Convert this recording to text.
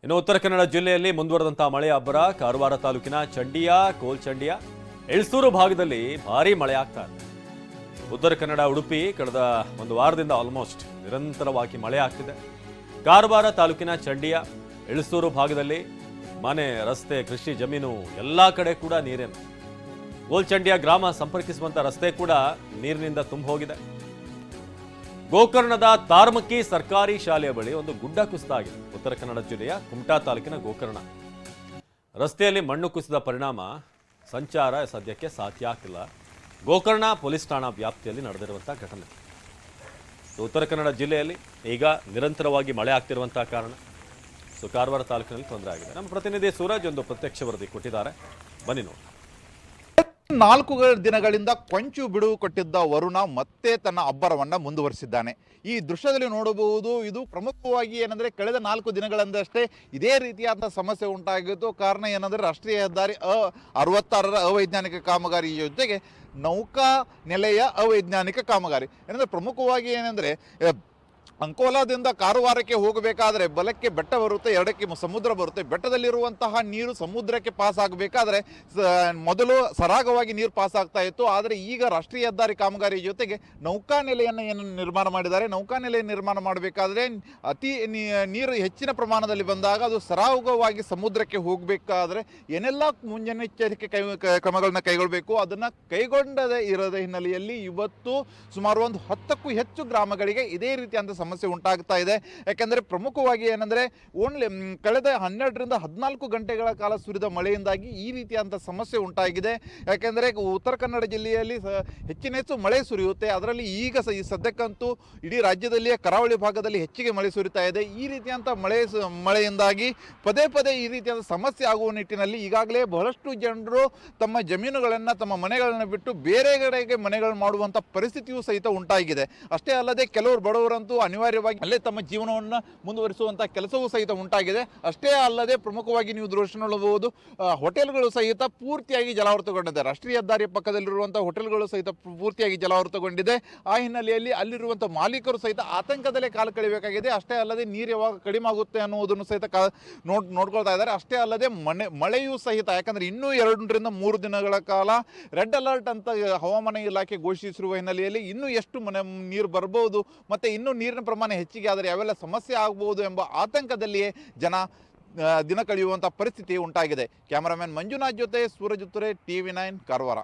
ಇನ್ನು ಉತ್ತರ ಕನ್ನಡ ಜಿಲ್ಲೆಯಲ್ಲಿ ಮುಂದುವರೆದಂತಹ ಮಳೆಯ ಅಬ್ಬರ ಕಾರವಾರ ತಾಲೂಕಿನ ಚಂಡಿಯ ಕೋಲ್ಚಂಡಿಯ ಎಳ್ಸೂರು ಭಾಗದಲ್ಲಿ ಭಾರೀ ಮಳೆ ಆಗ್ತಾ ಇದೆ. ಉತ್ತರ ಕನ್ನಡ ಉಡುಪಿ ಕಳೆದ ಒಂದು ವಾರದಿಂದ ಆಲ್ಮೋಸ್ಟ್ ನಿರಂತರವಾಗಿ ಮಳೆ ಆಗ್ತಿದೆ. ಕಾರವಾರ ತಾಲೂಕಿನ ಚಂಡಿಯ ಎಳ್ಸೂರು ಭಾಗದಲ್ಲಿ ಮನೆ, ರಸ್ತೆ, ಕೃಷಿ ಜಮೀನು ಎಲ್ಲಾ ಕಡೆ ಕೂಡ ನೀರೇನು. ಕೋಲ್ಚಂಡಿಯ ಗ್ರಾಮ ಸಂಪರ್ಕಿಸುವಂತ ರಸ್ತೆ ಕೂಡ ನೀರಿನಿಂದ ತುಂಬ ಹೋಗಿದೆ. ಗೋಕರ್ಣದ ತಾರ್ಮಕ್ಕಿ ಸರ್ಕಾರಿ ಶಾಲೆಯ ಬಳಿ ಒಂದು ಗುಡ್ಡ ಕುಸಿತ ಆಗಿದೆ. ಉತ್ತರ ಕನ್ನಡ ಜಿಲ್ಲೆಯ ಕುಮಟಾ ತಾಲೂಕಿನ ಗೋಕರ್ಣ ರಸ್ತೆಯಲ್ಲಿ ಮಣ್ಣು ಕುಸಿದ ಪರಿಣಾಮ ಸಂಚಾರ ಸದ್ಯಕ್ಕೆ ಸಾಧ್ಯ ಆಗ್ತಿಲ್ಲ. ಗೋಕರ್ಣ ಪೊಲೀಸ್ ಠಾಣಾ ವ್ಯಾಪ್ತಿಯಲ್ಲಿ ನಡೆದಿರುವಂತಹ ಘಟನೆ. ಉತ್ತರ ಕನ್ನಡ ಜಿಲ್ಲೆಯಲ್ಲಿ ಈಗ ನಿರಂತರವಾಗಿ ಮಳೆ ಆಗ್ತಿರುವಂತಹ ಕಾರಣ ಕಾರವಾರ ತಾಲೂಕಿನಲ್ಲಿ ತೊಂದರೆ ಆಗಿದೆ. ನಮ್ಮ ಪ್ರತಿನಿಧಿ ಸೂರಜ್ ಒಂದು ಪ್ರತ್ಯಕ್ಷ ವರದಿ ಕೊಟ್ಟಿದ್ದಾರೆ, ಬನ್ನಿ ನೋಡಿ. 4 ದಿನಗಳಿಂದ ಕೊಂಚು ಬಿಡುವು ಕೊಟ್ಟಿದ್ದ ವರುಣ ಮತ್ತೆ ತನ್ನ ಅಬ್ಬರವನ್ನು ಮುಂದುವರಿಸಿದ್ದಾನೆ. ಈ ದೃಶ್ಯದಲ್ಲಿ ನೋಡಬಹುದು, ಇದು ಪ್ರಮುಖವಾಗಿ ಏನಂದರೆ ಕಳೆದ 4 ದಿನಗಳಿಂದಷ್ಟೇ ಇದೇ ರೀತಿಯಾದ ಸಮಸ್ಯೆ ಉಂಟಾಗಿತ್ತು. ಕಾರಣ ಏನಂದರೆ ರಾಷ್ಟ್ರೀಯ ಹೆದ್ದಾರಿ 66ರ ಅವೈಜ್ಞಾನಿಕ ಕಾಮಗಾರಿ ಜೊತೆಗೆ ನೌಕಾ ನೆಲೆಯ ಅವೈಜ್ಞಾನಿಕ ಕಾಮಗಾರಿ. ಏನಂದರೆ ಪ್ರಮುಖವಾಗಿ ಏನಂದರೆ ಅಂಕೋಲಾದಿಂದ ಕಾರವಾರಕ್ಕೆ ಹೋಗಬೇಕಾದ್ರೆ ಬಲಕ್ಕೆ ಬೆಟ್ಟ ಬರುತ್ತೆ, ಎಡಕ್ಕೆ ಸಮುದ್ರ ಬರುತ್ತೆ. ಬೆಟ್ಟದಲ್ಲಿರುವಂತಹ ನೀರು ಸಮುದ್ರಕ್ಕೆ ಪಾಸ್ ಆಗಬೇಕಾದ್ರೆ ಮೊದಲು ಸರಾಗವಾಗಿ ನೀರು ಪಾಸ್ ಆಗ್ತಾ ಇತ್ತು. ಆದರೆ ಈಗ ರಾಷ್ಟ್ರೀಯ ಹೆದ್ದಾರಿ ಕಾಮಗಾರಿ ಜೊತೆಗೆ ನೌಕಾನೆಲೆಯನ್ನು ಏನು ನಿರ್ಮಾಣ ಮಾಡಿದ್ದಾರೆ, ನೌಕಾನೆಲೆ ನಿರ್ಮಾಣ ಮಾಡಬೇಕಾದ್ರೆ ಅತಿ ನೀರು ಹೆಚ್ಚಿನ ಪ್ರಮಾಣದಲ್ಲಿ ಬಂದಾಗ ಅದು ಸರಾಗವಾಗಿ ಸಮುದ್ರಕ್ಕೆ ಹೋಗಬೇಕಾದ್ರೆ ಏನೆಲ್ಲ ಮುನ್ನೆಚ್ಚರಿಕೆ ಕ್ರಮಗಳನ್ನ ಕೈಗೊಳ್ಳಬೇಕು, ಅದನ್ನು ಕೈಗೊಂಡದೇ ಇರೋದ ಹಿನ್ನೆಲೆಯಲ್ಲಿ ಇವತ್ತು ಸುಮಾರು ಒಂದು 10ಕ್ಕೂ ಹೆಚ್ಚು ಗ್ರಾಮಗಳಿಗೆ ಇದೇ ರೀತಿಯಾದ ಸಮಸ್ಯೆ ಉಂಟಾಗ್ತಾ ಇದೆ. ಯಾಕೆಂದರೆ ಪ್ರಮುಖವಾಗಿ ಏನಂದರೆ ಕಳೆದ 12ರಿಂದ 14 ಗಂಟೆಗಳ ಕಾಲ ಸುರಿದ ಮಳೆಯಿಂದಾಗಿ ಈ ರೀತಿಯಾದಂಥ ಸಮಸ್ಯೆ ಉಂಟಾಗಿದೆ. ಯಾಕೆಂದರೆ ಉತ್ತರ ಕನ್ನಡ ಜಿಲ್ಲೆಯಲ್ಲಿ ಹೆಚ್ಚು ಮಳೆ ಸುರಿಯುತ್ತೆ. ಅದರಲ್ಲಿ ಈಗ ಸದ್ಯಕ್ಕಂತೂ ಇಡೀ ರಾಜ್ಯದಲ್ಲಿಯೇ ಕರಾವಳಿ ಭಾಗದಲ್ಲಿ ಹೆಚ್ಚಿಗೆ ಮಳೆ ಸುರಿತಾ ಇದೆ. ಈ ರೀತಿಯಾದಂಥ ಮಳೆಯಿಂದಾಗಿ ಪದೇ ಈ ರೀತಿಯಾದ ಸಮಸ್ಯೆ ಆಗುವ ನಿಟ್ಟಿನಲ್ಲಿ ಈಗಾಗಲೇ ಬಹಳಷ್ಟು ಜನರು ತಮ್ಮ ಜಮೀನುಗಳನ್ನು, ತಮ್ಮ ಮನೆಗಳನ್ನು ಬಿಟ್ಟು ಬೇರೆ ಕಡೆಗೆ ಮನೆಗಳು ಮಾಡುವಂಥ ಪರಿಸ್ಥಿತಿಯೂ ಸಹಿತ ಉಂಟಾಗಿದೆ. ಅಷ್ಟೇ ಅಲ್ಲದೆ ಕೆಲವರು ಬಡವರಂತೂ ಅನಿವಾರ್ಯವಾಗಿ ಅಲ್ಲೇ ತಮ್ಮ ಜೀವನವನ್ನು ಮುಂದುವರಿಸುವಂಥ ಕೆಲಸವೂ ಸಹಿತ ಉಂಟಾಗಿದೆ. ಅಷ್ಟೇ ಅಲ್ಲದೆ ಪ್ರಮುಖವಾಗಿ ನೀವು ದೃಶ್ಯ ನೋಡಬಹುದು, ಹೋಟೆಲ್ಗಳು ಸಹಿತ ಪೂರ್ತಿಯಾಗಿ ಜಲಾವೃತಗೊಂಡಿದೆ. ರಾಷ್ಟ್ರೀಯ ಹೆದ್ದಾರಿಯ ಪಕ್ಕದಲ್ಲಿರುವಂಥ ಹೋಟೆಲ್ಗಳು ಸಹಿತ ಪೂರ್ತಿಯಾಗಿ ಜಲಾವೃತಗೊಂಡಿದೆ. ಆ ಹಿನ್ನೆಲೆಯಲ್ಲಿ ಅಲ್ಲಿರುವಂಥ ಮಾಲೀಕರು ಸಹಿತ ಆತಂಕದಲ್ಲೇ ಕಾಲ ಕಳೆಯಬೇಕಾಗಿದೆ. ಅಷ್ಟೇ ಅಲ್ಲದೆ ನೀರು ಯಾವಾಗ ಕಡಿಮೆ ಆಗುತ್ತೆ ಅನ್ನುವುದನ್ನು ಸಹಿತ ನೋಡ್ಕೊಳ್ತಾ ಇದ್ದಾರೆ. ಅಷ್ಟೇ ಅಲ್ಲದೆ ಮಳೆಯೂ ಸಹಿತ, ಯಾಕಂದರೆ ಇನ್ನೂ 2ರಿಂದ 3 ದಿನಗಳ ಕಾಲ ರೆಡ್ ಅಲರ್ಟ್ ಅಂತ ಹವಾಮಾನ ಇಲಾಖೆ ಘೋಷಿಸಿರುವ ಹಿನ್ನೆಲೆಯಲ್ಲಿ ಇನ್ನೂ ಎಷ್ಟು ನೀರು ಬರಬಹುದು, ಮತ್ತು ಇನ್ನೂ ನೀರಿನ ಪ್ರಮಾಣ ಹೆಚ್ಚಿಗೆ ಆದರೆ ಯಾವೆಲ್ಲ ಸಮಸ್ಯೆ ಆಗಬಹುದು ಎಂಬ ಆತಂಕದಲ್ಲಿಯೇ ಜನ ದಿನ ಕಳೆಯುವಂಥ ಪರಿಸ್ಥಿತಿ ಉಂಟಾಗಿದೆ. ಕ್ಯಾಮರಾಮನ್ ಮಂಜುನಾಥ್ ಜೊತೆ ಸೂರಜ್ ಉತ್ತರೆ, TV9 ಕಾರವಾರ.